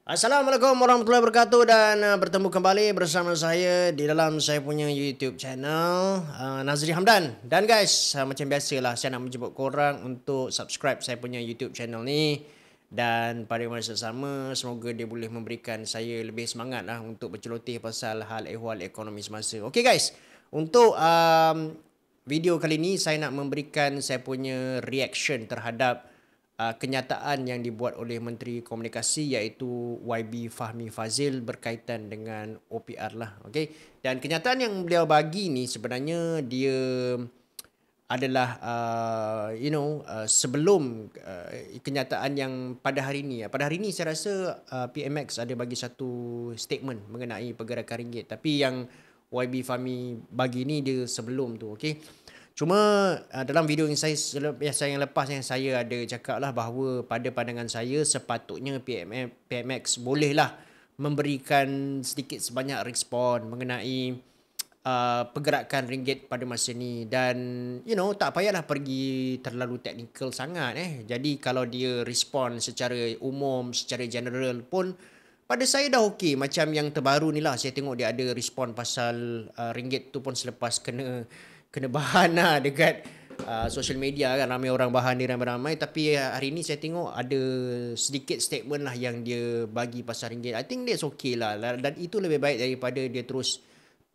Assalamualaikum warahmatullahi wabarakatuh dan bertemu kembali bersama saya di dalam saya punya YouTube channel Nazri Hamdan. Dan guys, macam biasalah saya nak menjemput korang untuk subscribe saya punya YouTube channel ni, dan pada masa sama semoga dia boleh memberikan saya lebih semangat lah untuk berceloteh pasal hal ehwal ekonomi semasa. Okay guys, untuk video kali ni saya nak memberikan saya punya reaction terhadap kenyataan yang dibuat oleh Menteri Komunikasi iaitu YB Fahmi Fadzil berkaitan dengan OPR lah. Okay? Dan kenyataan yang beliau bagi ni sebenarnya dia adalah sebelum kenyataan yang pada hari ni. Pada hari ni saya rasa PMX ada bagi satu statement mengenai pergerakan ringgit, tapi yang YB Fahmi bagi ni dia sebelum tu. Okay? Cuma dalam video yang yang lepas yang saya ada cakap lah bahawa pada pandangan saya sepatutnya PMX bolehlah memberikan sedikit sebanyak respon mengenai pergerakan ringgit pada masa ni, dan tak payahlah pergi terlalu teknikal sangat. Jadi kalau dia respon secara umum, secara general pun pada saya dah okey. Macam yang terbaru ni lah, saya tengok dia ada respon pasal ringgit tu pun selepas kena bahan lah dekat social media kan, ramai orang bahan dia ramai-ramai. Tapi hari ni saya tengok ada sedikit statement lah yang dia bagi pasal ringgit. I think that's okay lah, dan itu lebih baik daripada dia terus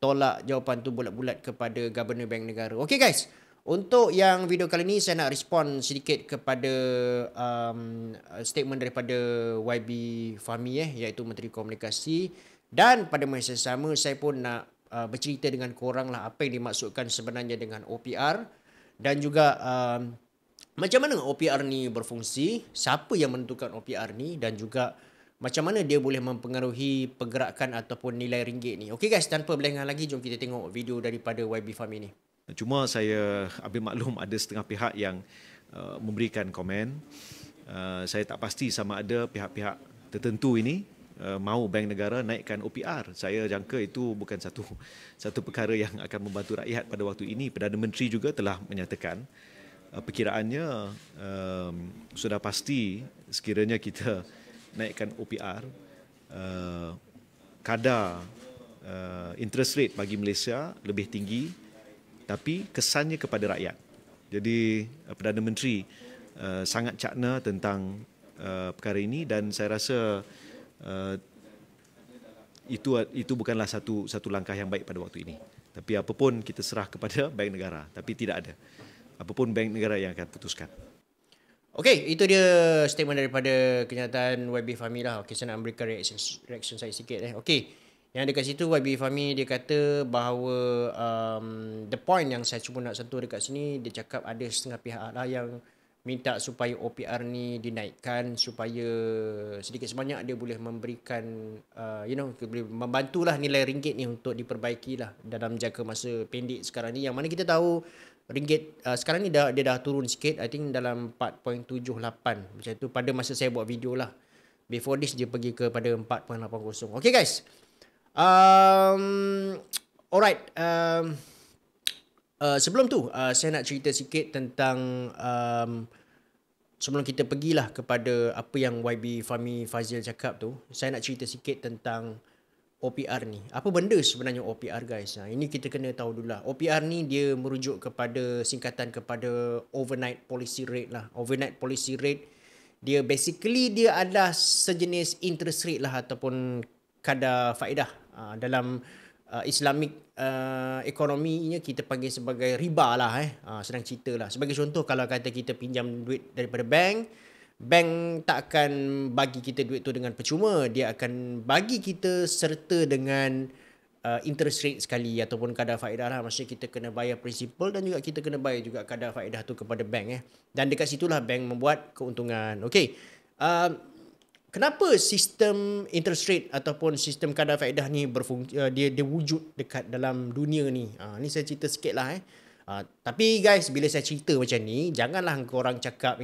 tolak jawapan tu bulat-bulat kepada Governor Bank Negara. Okay guys, untuk yang video kali ni saya nak respon sedikit kepada statement daripada YB Fahmi iaitu Menteri Komunikasi, dan pada masa sama saya pun nak bercerita dengan korang lah apa yang dimaksudkan sebenarnya dengan OPR, dan juga macam mana OPR ni berfungsi, siapa yang menentukan OPR ni, dan juga macam mana dia boleh mempengaruhi pergerakan ataupun nilai ringgit ni. Okey guys, tanpa berlengah lagi, jom kita tengok video daripada YB Fahmi ni. Cuma saya ambil maklum ada setengah pihak yang memberikan komen. Saya tak pasti sama ada pihak-pihak tertentu ini mahu Bank Negara naikkan OPR. Saya jangka itu bukan satu perkara yang akan membantu rakyat pada waktu ini. Perdana Menteri juga telah menyatakan perkiraannya sudah pasti sekiranya kita naikkan OPR, kadar interest rate bagi Malaysia lebih tinggi, tapi kesannya kepada rakyat. Jadi Perdana Menteri sangat cakna tentang perkara ini, dan saya rasa itu bukanlah satu langkah yang baik pada waktu ini. Tapi apapun kita serah kepada Bank Negara, tapi tidak ada apapun Bank Negara yang akan putuskan. Okey, itu dia statement daripada kenyataan YB Fahmi lah. Okey, saya nak memberikan reaction saya sikit. Okey, yang dekat situ YB Fahmi dia kata bahawa the point yang saya cuba nak sentuh dekat sini, dia cakap ada setengah pihak lah yang minta supaya OPR ni dinaikkan supaya sedikit sebanyak dia boleh memberikan boleh membantulah nilai ringgit ni untuk diperbaiki lah dalam jangka masa pendek sekarang ni, yang mana kita tahu ringgit sekarang ni dia dah turun sikit. I think dalam 4.78 macam tu pada masa saya buat video lah. Before this dia pergi kepada 4.80. Okay guys, alright, sebelum tu saya nak cerita sikit tentang sebelum kita pergilah kepada apa yang YB Fahmi Fadzil cakap tu, saya nak cerita sikit tentang OPR ni. Apa benda sebenarnya OPR guys? Ini kita kena tahu dulu lah. OPR ni dia merujuk kepada singkatan kepada overnight policy rate lah. Overnight policy rate dia basically dia adalah sejenis interest rate lah ataupun kadar faedah dalam Islamic ekonominya kita panggil sebagai riba lah. Senang cerita lah. Sebagai contoh, kalau kata kita pinjam duit daripada bank tak akan bagi kita duit tu dengan percuma. Dia akan bagi kita serta dengan interest rate sekali ataupun kadar faedah lah. Maksudnya kita kena bayar principal dan juga kita kena bayar juga kadar faedah tu kepada bank. Dan dekat situlah bank membuat keuntungan. Okey. Kenapa sistem interest rate ataupun sistem kadar faedah ni dia wujud dekat dalam dunia ni? Ni saya cerita sikit lah. Tapi guys, bila saya cerita macam ni, janganlah korang cakap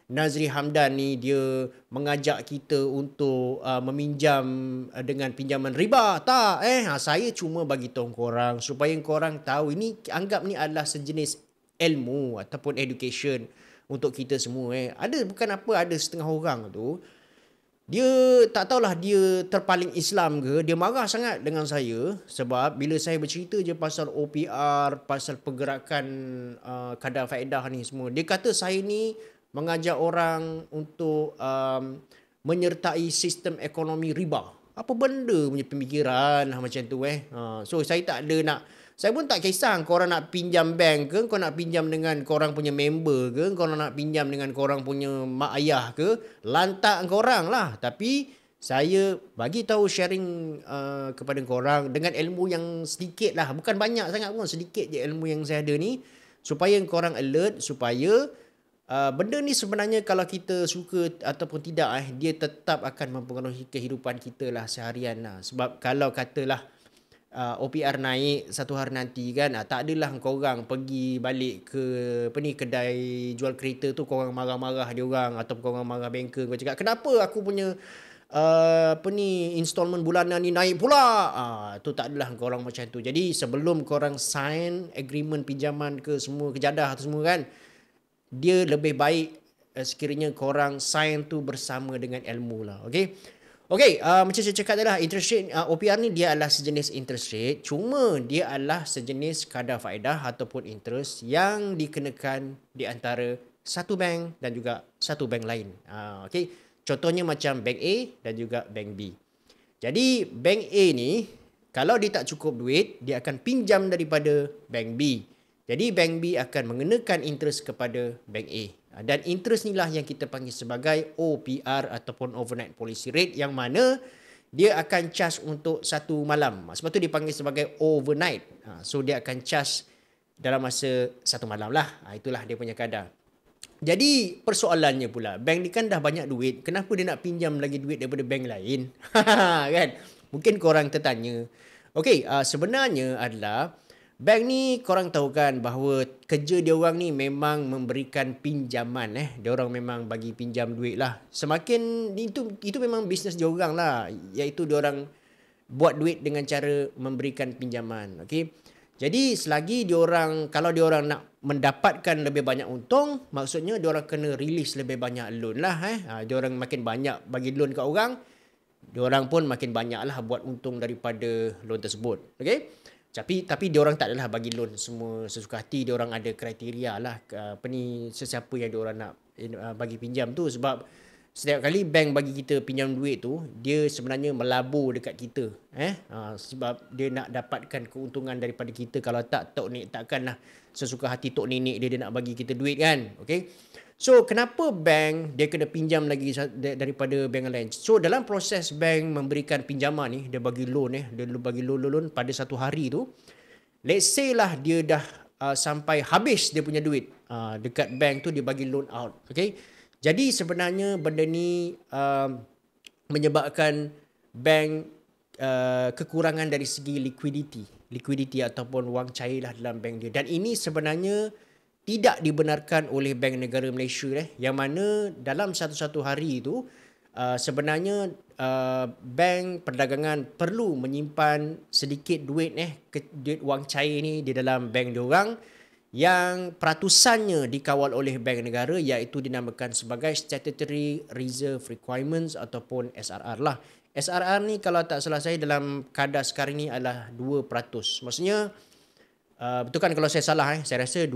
Nazri Hamdan ni dia mengajak kita untuk meminjam dengan pinjaman riba. Tak. Saya cuma bagi tahu korang supaya korang tahu ini, anggap ni adalah sejenis ilmu ataupun education untuk kita semua. Ada bukan apa, ada setengah orang tu Dia tak tahulah dia terpaling Islam ke, dia marah sangat dengan saya sebab bila saya bercerita je pasal OPR, pasal pergerakan kadar faedah ni semua. Dia kata saya ni mengajak orang untuk menyertai sistem ekonomi riba. Apa benda punya pemikiran macam tu So saya tak ada nak, saya pun tak kisah korang nak pinjam bank ke, kau nak pinjam dengan korang punya member ke, kau nak pinjam dengan korang punya mak ayah ke, lantak korang lah. Tapi saya bagi tahu sharing kepada korang dengan ilmu yang sedikit lah, bukan banyak sangat pun, sedikit je ilmu yang saya ada ni, supaya korang alert, supaya benda ni sebenarnya kalau kita suka ataupun tidak dia tetap akan mempengaruhi kehidupan kita lah seharian lah. Sebab kalau katalah OPR naik satu hari nanti kan, tak adalah korang pergi balik ke kedai jual kereta tu korang marah-marah dia orang atau korang marah banker, kau cakap kenapa aku punya installment bulanan ni naik pula. Tu tak adalah korang macam tu. Jadi sebelum korang sign agreement pinjaman ke semua kejadah tu semua kan, dia lebih baik sekiranya korang sign tu bersama dengan ilmu lah. Okay, macam saya cakap tadi lah, interest rate OPR ni dia adalah sejenis interest rate, cuma dia adalah sejenis kadar faedah ataupun interest yang dikenakan di antara satu bank dan juga satu bank lain. Okay, contohnya macam bank A dan juga bank B. Jadi bank A ni kalau dia tak cukup duit, dia akan pinjam daripada bank B. Jadi bank B akan mengenakan interest kepada bank A. Dan interest inilah yang kita panggil sebagai OPR ataupun overnight policy rate, yang mana dia akan charge untuk satu malam. Sebab tu dipanggil sebagai overnight. So dia akan charge dalam masa satu malam lah. Itulah dia punya kadar. Jadi persoalannya pula, bank ni kan dah banyak duit, kenapa dia nak pinjam lagi duit daripada bank lain? Kan? Mungkin korang tertanya. Okay, sebenarnya adalah bank ni korang tahu kan bahawa kerja dia orang ni memang memberikan pinjaman. Dia orang memang bagi pinjam duit lah. Semakin itu memang bisnes dia orang lah, iaitu dia orang buat duit dengan cara memberikan pinjaman. Okay. Jadi selagi dia orang, kalau dia orang nak mendapatkan lebih banyak untung, maksudnya dia orang kena release lebih banyak loan lah. Dia orang makin banyak bagi loan kat orang, dia orang pun makin banyak lah buat untung daripada loan tersebut. Okay. Tapi dia orang tak adalah bagi loan semua sesuka hati. Dia orang ada kriteria lah sesiapa yang dia orang nak bagi pinjam tu. Sebab setiap kali bank bagi kita pinjam duit tu, dia sebenarnya melabur dekat kita. Sebab dia nak dapatkan keuntungan daripada kita. Kalau tak, tok ni takkanlah sesuka hati tok nenek dia nak bagi kita duit kan. Okay. So kenapa bank dia kena pinjam lagi daripada bank lain? So dalam proses bank memberikan pinjaman ni, dia bagi loan dia bagi loan pada satu hari tu, let's say lah dia dah sampai habis dia punya duit dekat bank tu, dia bagi loan out. Okay. Jadi sebenarnya benda ni menyebabkan bank kekurangan dari segi liquidity ataupun wang cair lah dalam bank dia. Dan ini sebenarnya tidak dibenarkan oleh Bank Negara Malaysia yang mana dalam satu-satu hari itu sebenarnya bank perdagangan perlu menyimpan sedikit duit duit wang cair ni di dalam bank diorang, yang peratusannya dikawal oleh bank negara, iaitu dinamakan sebagai Statutory Reserve Requirements ataupun SRR lah. SRR ni kalau tak salah saya dalam kadar sekarang ni adalah 2%. Maksudnya betul kan kalau saya salah saya rasa 2%,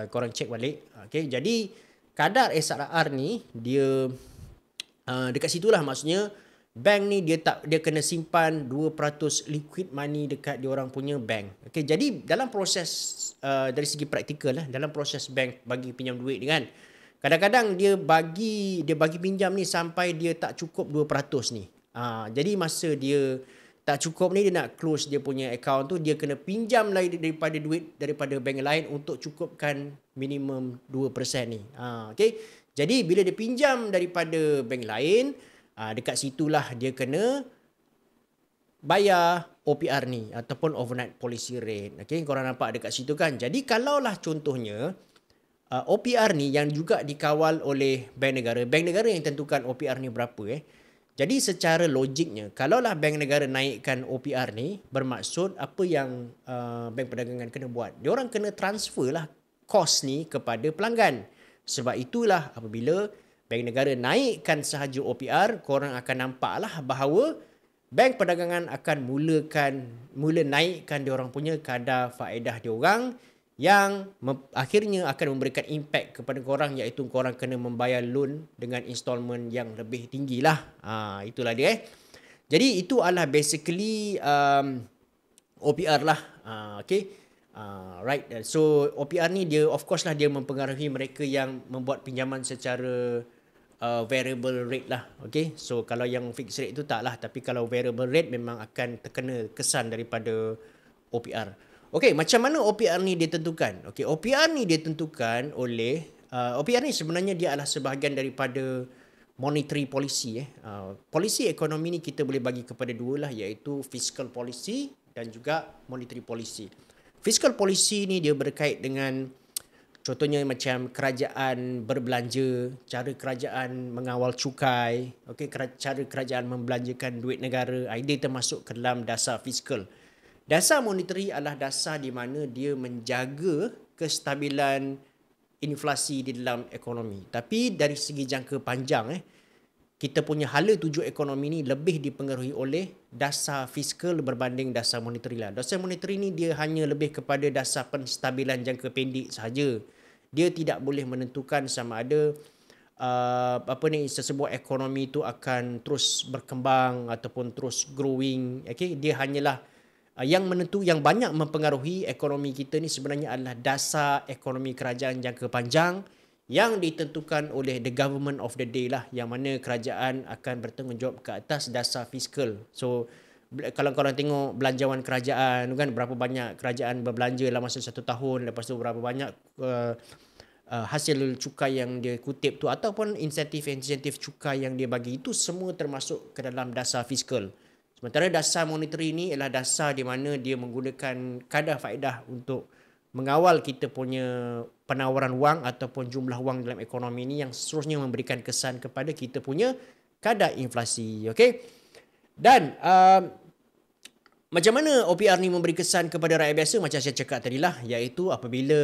korang cek balik. Okay, jadi kadar SRR ni dia dekat situlah, maksudnya bank ni dia kena simpan 2% liquid money dekat dia orang punya bank. Okay, jadi dalam proses dari segi praktikal dalam proses bank bagi pinjam duit ni kan, kadang-kadang dia bagi pinjam ni sampai dia tak cukup 2% ni. Jadi masa dia tak cukup ni, dia nak close dia punya account tu, dia kena pinjam lagi daripada duit daripada bank lain untuk cukupkan minimum 2% ni. Okay. Jadi bila dia pinjam daripada bank lain, dekat situlah dia kena bayar OPR ni ataupun overnight policy rate. Okay, korang nampak dekat situ kan. Jadi kalaulah contohnya OPR ni yang juga dikawal oleh bank negara yang tentukan OPR ni berapa Jadi secara logiknya, kalaulah bank negara naikkan OPR ni, bermaksud apa yang bank perdagangan kena buat? Dia orang kena transfer lah kos ni kepada pelanggan. Sebab itulah apabila Bank negara naikkan sahaja OPR, korang akan nampaklah bahawa bank perdagangan akan mula naikkan diorang punya kadar faedah diorang yang akhirnya akan memberikan impact kepada korang, iaitu korang kena membayar loan dengan installment yang lebih tinggi lah. Itulah dia. Jadi itu adalah basically OPR lah. Okay. Right. So OPR ni dia of course lah dia mempengaruhi mereka yang membuat pinjaman secara variable rate lah. Okay. So kalau yang fixed rate tu tak lah. Tapi kalau variable rate memang akan terkena kesan daripada OPR. Okay. Macam mana OPR ni ditentukan? Okay. OPR ni ditentukan oleh OPR ni sebenarnya dia adalah sebahagian daripada monetary policy. Polisi ekonomi ni kita boleh bagi kepada dua lah, iaitu fiscal policy dan juga monetary policy. Fiscal policy ni dia berkait dengan contohnya macam kerajaan berbelanja, cara kerajaan mengawal cukai, okay, cara kerajaan membelanjakan duit negara, dia termasuk ke dalam dasar fiskal. Dasar monetary adalah dasar di mana dia menjaga kestabilan inflasi di dalam ekonomi. Tapi dari segi jangka panjang, kita punya hala tuju ekonomi ni lebih dipengaruhi oleh dasar fiskal berbanding dasar monetary lah. Dasar monetary ni dia hanya lebih kepada dasar penstabilan jangka pendek sahaja. Dia tidak boleh menentukan sama ada sesebuah ekonomi tu akan terus berkembang ataupun terus growing. Okay? Dia hanyalah yang banyak mempengaruhi ekonomi kita ni sebenarnya adalah dasar ekonomi kerajaan jangka panjang yang ditentukan oleh the government of the day lah, yang mana kerajaan akan bertanggungjawab ke atas dasar fiskal. So kalau korang tengok belanjawan kerajaan kan, berapa banyak kerajaan berbelanja dalam masa 1 tahun, lepas tu berapa banyak hasil cukai yang dia kutip tu ataupun insentif cukai yang dia bagi, itu semua termasuk ke dalam dasar fiskal. Sementara dasar monetary ni ialah dasar di mana dia menggunakan kadar faedah untuk mengawal kita punya penawaran wang ataupun jumlah wang dalam ekonomi ni, yang seterusnya memberikan kesan kepada kita punya kadar inflasi. Okay? Dan macam mana OPR ni memberi kesan kepada rakyat biasa? Macam saya cakap tadi lah, iaitu apabila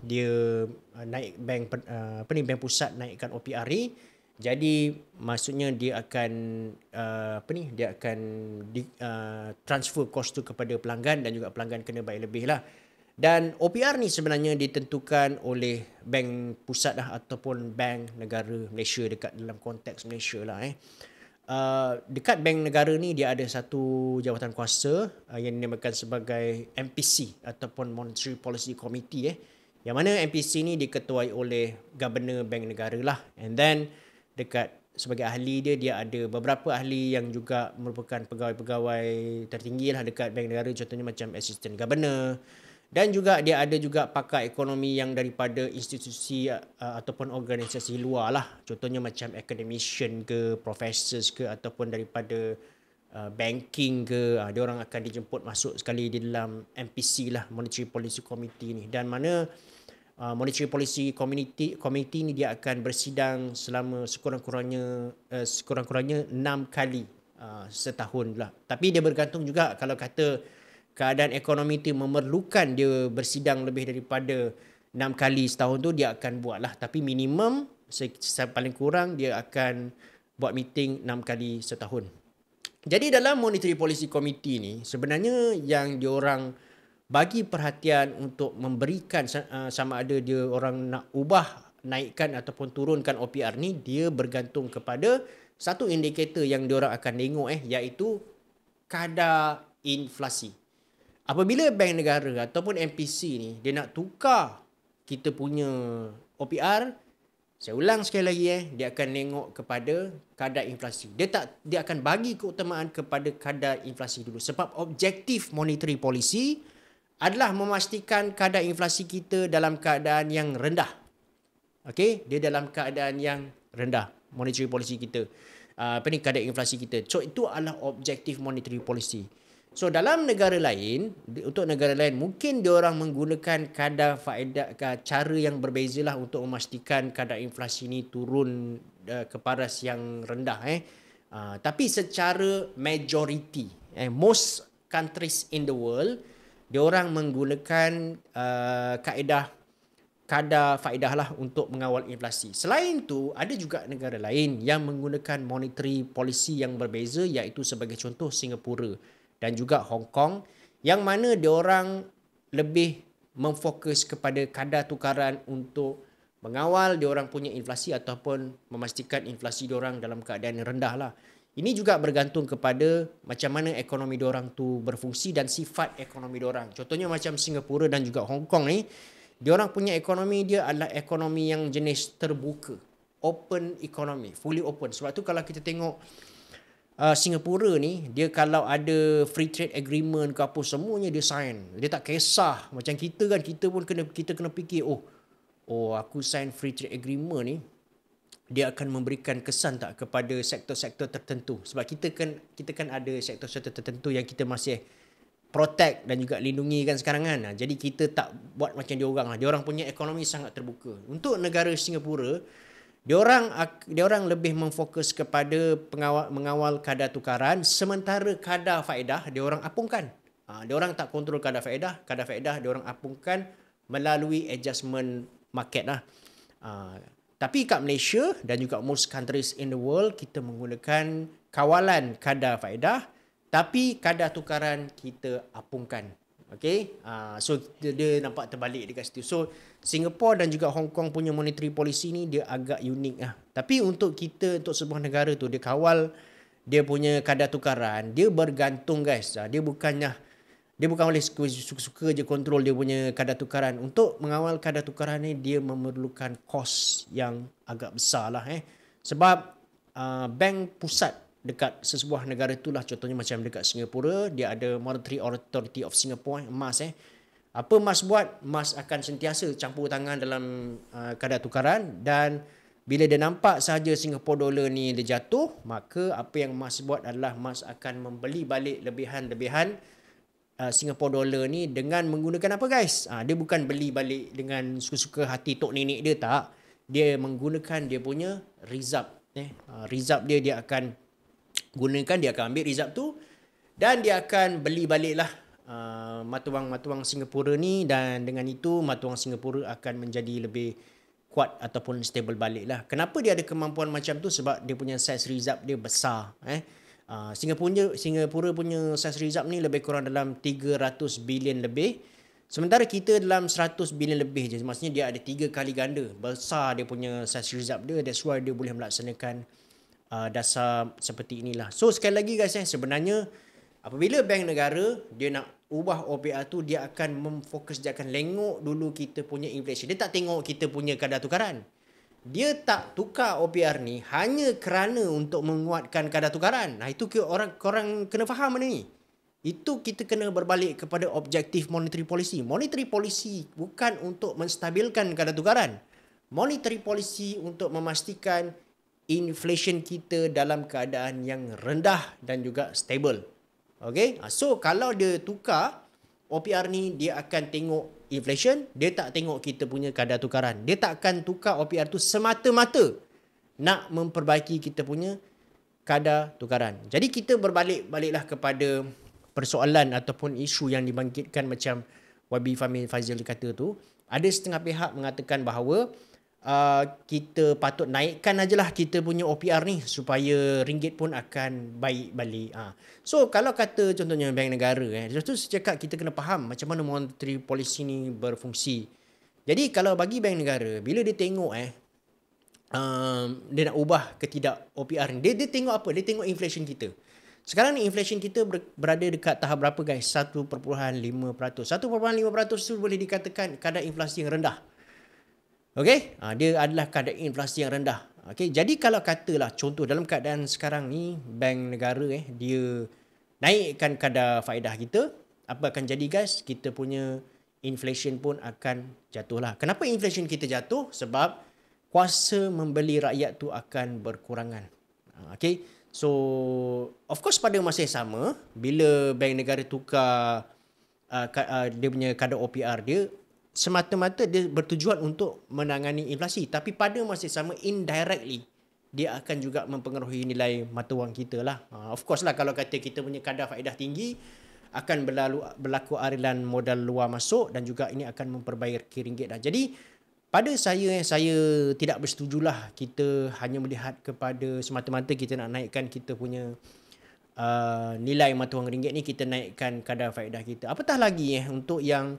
dia naik bank pusat naikkan OPR ni, jadi maksudnya dia akan transfer kos tu kepada pelanggan dan juga pelanggan kena bayar lebih lah. Dan OPR ni sebenarnya ditentukan oleh bank pusat lah ataupun bank negara Malaysia dekat dalam konteks Malaysia lah. Dekat bank negara ni dia ada satu jawatan kuasa yang dinamakan sebagai MPC ataupun Monetary Policy Committee. Yang mana MPC ni diketuai oleh Governor Bank Negara lah. And then dekat sebagai ahli dia ada beberapa ahli yang juga merupakan pegawai-pegawai tertinggi lah dekat bank negara, contohnya macam Assistant Governor. Dan juga dia ada juga pakar ekonomi yang daripada institusi ataupun organisasi luar lah. Contohnya macam academician ke, professors ke, ataupun daripada banking ke. Dia orang akan dijemput masuk sekali di dalam MPC lah, Monetary Policy Committee ni. Dan mana Monetary Policy Committee ni dia akan bersidang selama sekurang-kurangnya 6 kali setahun lah. Tapi dia bergantung juga, kalau kata keadaan ekonomi itu memerlukan dia bersidang lebih daripada 6 kali setahun tu, dia akan buat lah. Tapi minimum paling kurang dia akan buat meeting 6 kali setahun. Jadi dalam Monetary Policy Committee ni sebenarnya yang diorang bagi perhatian untuk memberikan sama ada dia orang nak ubah, naikkan ataupun turunkan OPR ni, dia bergantung kepada satu indikator yang diorang akan tengok iaitu kadar inflasi. Apabila bank negara ataupun MPC ni dia nak tukar kita punya OPR, saya ulang sekali lagi dia akan tengok kepada kadar inflasi. Dia akan bagi keutamaan kepada kadar inflasi dulu, sebab objektif monetary policy adalah memastikan kadar inflasi kita dalam keadaan yang rendah. Okey, dia dalam keadaan yang rendah monetary policy kita. Kadar inflasi kita. So itu adalah objektif monetary policy. So dalam negara lain, untuk negara lain mungkin diorang menggunakan kadar faedah, cara yang berbeza lah untuk memastikan kadar inflasi ni turun ke paras yang rendah. Tapi secara majority, most countries in the world, diorang menggunakan kaedah kadar faedah lah untuk mengawal inflasi. Selain tu, ada juga negara lain yang menggunakan monetary policy yang berbeza, iaitu sebagai contoh Singapura dan juga Hong Kong, yang mana diorang lebih memfokus kepada kadar tukaran untuk mengawal diorang punya inflasi ataupun memastikan inflasi diorang dalam keadaan yang rendah lah. Ini juga bergantung kepada macam mana ekonomi diorang tu berfungsi dan sifat ekonomi diorang. Contohnya macam Singapura dan juga Hong Kong ni, diorang punya ekonomi dia adalah ekonomi yang jenis terbuka, open economy, fully open. Sebab tu kalau kita tengok Singapura ni, dia kalau ada free trade agreement ke apa, semuanya dia sign. Dia tak kisah. Macam kita kan, kita kena fikir, oh aku sign free trade agreement ni, dia akan memberikan kesan tak kepada sektor-sektor tertentu. Sebab kita kan ada sektor-sektor tertentu yang kita masih protect dan juga lindungi kan sekarang kan. Jadi kita tak buat macam diorang lah. Diorang punya ekonomi sangat terbuka. Untuk negara Singapura, diorang lebih memfokus kepada mengawal kadar tukaran, sementara kadar faedah diorang apungkan. Diorang tak kontrol kadar faedah diorang apungkan melalui adjustment market lah. Tapi kat Malaysia dan juga most countries in the world, kita menggunakan kawalan kadar faedah, tapi kadar tukaran kita apungkan. Okay, so dia nampak terbalik dekat situ. So Singapore dan juga Hong Kong punya monetary policy ni dia agak unik lah. Tapi untuk sebuah negara tu, dia kawal dia punya kadar tukaran, dia bergantung guys. Dia bukan boleh suka-suka je kontrol dia punya kadar tukaran. Untuk mengawal kadar tukaran ni, dia memerlukan kos yang agak besar lah. Sebab bank pusat dekat sesebuah negara itulah, contohnya macam dekat Singapura, dia ada Monetary Authority of Singapore, MAS. Apa MAS buat? MAS akan sentiasa campur tangan dalam kadar tukaran, dan bila dia nampak sahaja Singapore dollar ni dia jatuh, maka apa yang MAS buat adalah MAS akan membeli balik lebihan-lebihan Singapore dollar ni dengan menggunakan apa guys? Dia bukan beli balik dengan suka-suka hati tok nenek dia, tak. Dia menggunakan dia punya reserve. Reserve dia akan gunakan, dia akan ambil reserve tu dan dia akan beli baliklah mata wang Singapura ni, dan dengan itu mata wang Singapura akan menjadi lebih kuat ataupun stable balik lah. Kenapa dia ada kemampuan macam tu? Sebab dia punya size reserve dia besar. Singapura punya size reserve ni lebih kurang dalam 300 bilion lebih, sementara kita dalam 100 bilion lebih je. Maksudnya dia ada 3 kali ganda besar dia punya size reserve dia. That's why dia boleh melaksanakan dasar seperti inilah. So sekali lagi guys, sebenarnya apabila bank negara dia nak ubah OPR tu, dia akan dia akan lengok dulu kita punya inflation. Dia tak tengok kita punya kadar tukaran. Dia tak tukar OPR ni hanya kerana untuk menguatkan kadar tukaran. Itu korang kena faham benda ni. Itu kita kena berbalik kepada objektif monetary policy. Monetary policy bukan untuk menstabilkan kadar tukaran. Monetary policy untuk memastikan inflation kita dalam keadaan yang rendah dan juga stable. Okay? So kalau dia tukar OPR ni, dia akan tengok inflation, dia tak tengok kita punya kadar tukaran. Dia tak akan tukar OPR tu semata-mata nak memperbaiki kita punya kadar tukaran. Jadi kita baliklah kepada persoalan ataupun isu yang dibangkitkan macam YB Fahmi Fadzil kata tu. Ada setengah pihak mengatakan bahawa kita patut naikkan ajalah kita punya OPR ni supaya ringgit pun akan baik balik. So kalau kata contohnya bank negara, tu saya cakap kita kena faham macam mana monetary policy ni berfungsi. Jadi kalau bagi bank negara, bila dia tengok dia nak ubah ke tidak OPR ni, dia tengok apa? Dia tengok inflation kita. Sekarang ni inflation kita berada dekat tahap berapa guys? 1.5%. 1.5% tu boleh dikatakan kadar inflasi yang rendah. Okey, dia adalah kadar inflasi yang rendah. Okey, jadi kalau katalah contoh dalam keadaan sekarang ni bank negara dia naikkan kadar faedah kita, apa akan jadi guys? Kita punya inflation pun akan jatuhlah. Kenapa inflation kita jatuh? Sebab kuasa membeli rakyat tu akan berkurangan. Okey, so of course pada masa yang sama, bila bank negara tukar dia punya kadar OPR dia, semata-mata dia bertujuan untuk menangani inflasi, tapi pada masa sama indirectly dia akan juga mempengaruhi nilai mata wang kita lah. Of course lah, kalau kata kita punya kadar faedah tinggi, akan berlaku arilan modal luar masuk dan juga ini akan memperbaiki ringgit dah. Jadi pada saya tidak bersetujulah kita hanya melihat kepada semata-mata kita nak naikkan kita punya nilai mata wang ringgit ni, kita naikkan kadar faedah kita. Apatah lagi untuk yang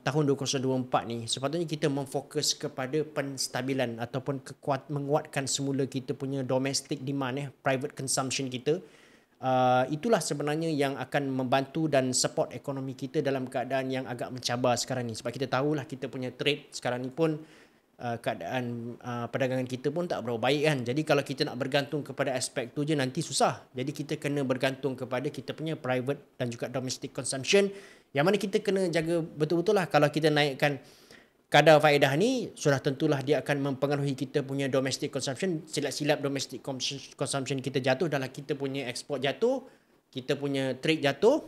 tahun 2024 ni, sepatutnya kita memfokus kepada penstabilan ataupun menguatkan semula kita punya domestic demand, private consumption kita. Itulah sebenarnya yang akan membantu dan support ekonomi kita dalam keadaan yang agak mencabar sekarang ni. Sebab kita tahulah kita punya trade sekarang ni pun keadaan perdagangan kita pun tak berapa baik kan. Jadi kalau kita nak bergantung kepada aspek tu je nanti susah. Jadi kita kena bergantung kepada kita punya private dan juga domestic consumption, yang mana kita kena jaga betul-betul lah. Kalau kita naikkan kadar faedah ni, sudah tentulah dia akan mempengaruhi kita punya domestic consumption. Silap-silap domestic consumption kita jatuh, dalam kita punya ekspor jatuh, kita punya trade jatuh,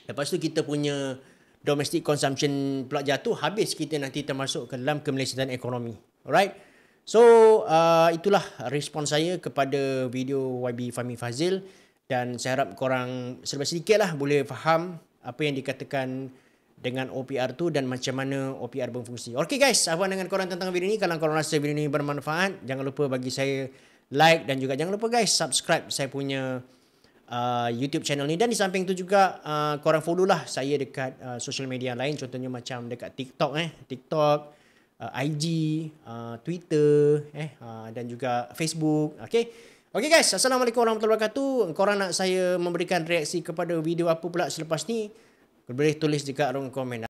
lepas tu kita punya domestic consumption pula jatuh, habis kita nanti termasuk ke dalam kemelesetan ekonomi. Alright. So itulah respon saya kepada video YB Fahmi Fazil, dan saya harap korang serba sedikit lah boleh faham apa yang dikatakan dengan OPR tu dan macam mana OPR berfungsi. Okay guys, apa pandangan korang tentang video ni? Kalau korang rasa video ni bermanfaat, jangan lupa bagi saya like, dan juga jangan lupa guys subscribe saya punya YouTube channel ni. Dan di samping tu juga korang follow lah saya dekat social media lain, contohnya macam dekat TikTok, IG, Twitter, dan juga Facebook. Okay guys, Assalamualaikum warahmatullahi wabarakatuh. Korang nak saya memberikan reaksi kepada video apa pula selepas ni, boleh tulis dekat ruang komen.